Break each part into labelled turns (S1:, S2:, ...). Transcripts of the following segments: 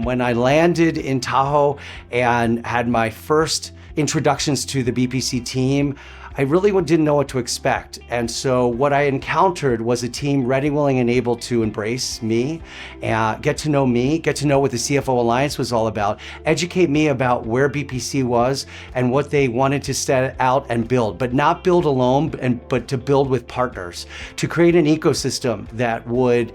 S1: When I landed in Tahoe and had my first introductions to the BPC team, I really didn't know what to expect. And so what I encountered was a team ready, willing, and able to embrace me, get to know what the CFO Alliance was all about, educate me about where BPC was and what they wanted to set out and build, but not build alone, but to build with partners, to create an ecosystem that would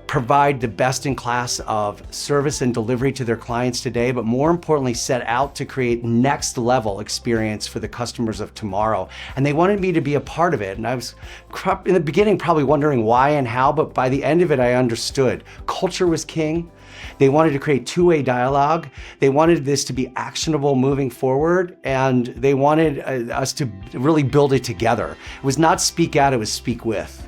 S1: provide the best in class of service and delivery to their clients today, but more importantly, set out to create next level experience for the customers of tomorrow. And they wanted me to be a part of it. And I was in the beginning probably wondering why and how, but by the end of it, I understood. Culture was king. They wanted to create two-way dialogue. They wanted this to be actionable moving forward, and they wanted us to really build it together. It was not speak out, it was speak with.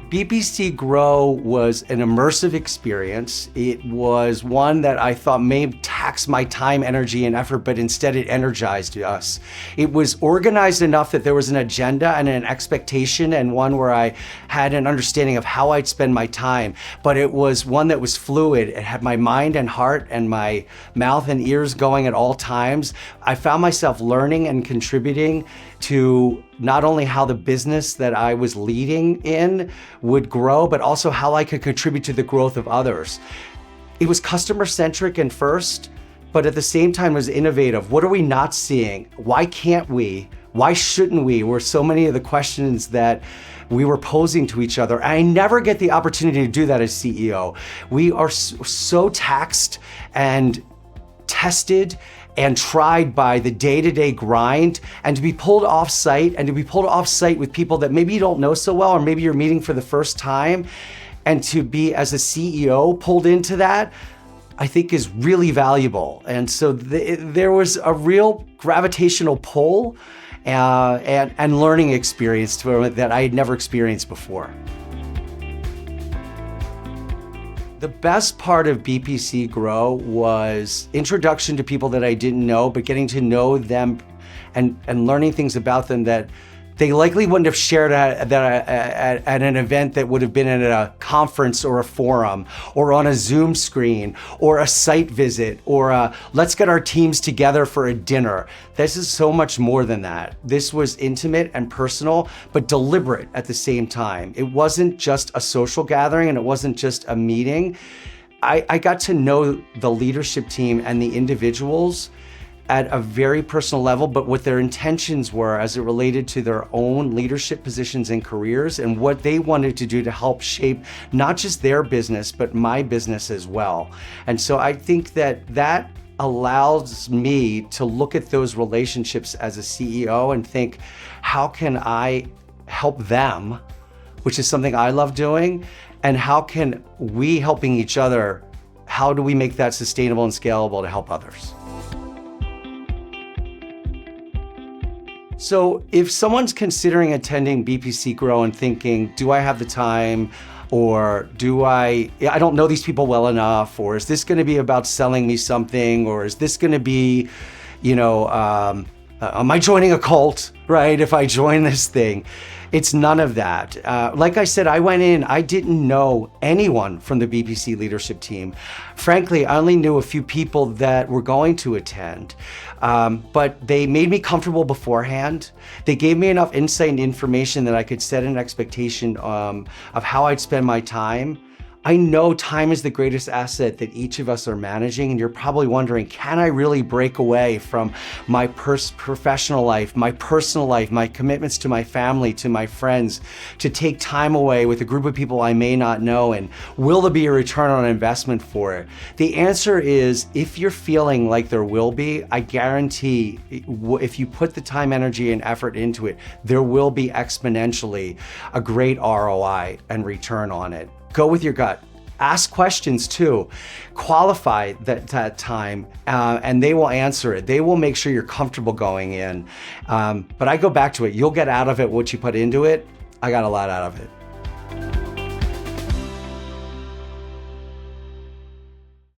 S1: BPC Grow was an immersive experience. It was one that I thought may tax my time, energy, and effort, but instead it energized us. It was organized enough that there was an agenda and an expectation, and one where I had an understanding of how I'd spend my time, but it was one that was fluid. It had my mind and heart and my mouth and ears going at all times. I found myself learning and contributing to not only how the business that I was leading in would grow, but also how I could contribute to the growth of others. It was customer-centric and first, but at the same time was innovative. What are we not seeing? Why can't we? Why shouldn't we? Were so many of the questions that we were posing to each other. I never get the opportunity to do that as CEO. We are so taxed and tested and tried by the day-to-day grind, and to be pulled off site with people that maybe you don't know so well, or maybe you're meeting for the first time, and to be, as a CEO, pulled into that, I think is really valuable. And so there was a real gravitational pull and learning experience that I had never experienced before. The best part of BPC Grow was introduction to people that I didn't know, but getting to know them and learning things about them that they likely wouldn't have shared at an event that would have been at a conference or a forum or on a Zoom screen or a site visit or let's get our teams together for a dinner. This is so much more than that. This was intimate and personal, but deliberate at the same time. It wasn't just a social gathering and it wasn't just a meeting. I got to know the leadership team and the individuals at a very personal level, but what their intentions were as it related to their own leadership positions and careers and what they wanted to do to help shape not just their business, but my business as well. And so I think that allows me to look at those relationships as a CEO and think, how can I help them, which is something I love doing, and how can we helping each other, how do we make that sustainable and scalable to help others? So if someone's considering attending BPC Grow and thinking, do I have the time? Or I don't know these people well enough, or is this gonna be about selling me something? Or is this gonna be, am I joining a cult, right? If I join this thing, it's none of that. Like I said, I went in, I didn't know anyone from the BPC leadership team. Frankly, I only knew a few people that were going to attend, but they made me comfortable beforehand. They gave me enough insight and information that I could set an expectation of how I'd spend my time. I know time is the greatest asset that each of us are managing, and you're probably wondering, can I really break away from my professional life, my personal life, my commitments to my family, to my friends, to take time away with a group of people I may not know, and will there be a return on investment for it? The answer is, if you're feeling like there will be, I guarantee if you put the time, energy, and effort into it, there will be exponentially a great ROI and return on it. Go with your gut. Ask questions too. Qualify that time, and they will answer it. They will make sure you're comfortable going in. But I go back to it. You'll get out of it what you put into it. I got a lot out of it.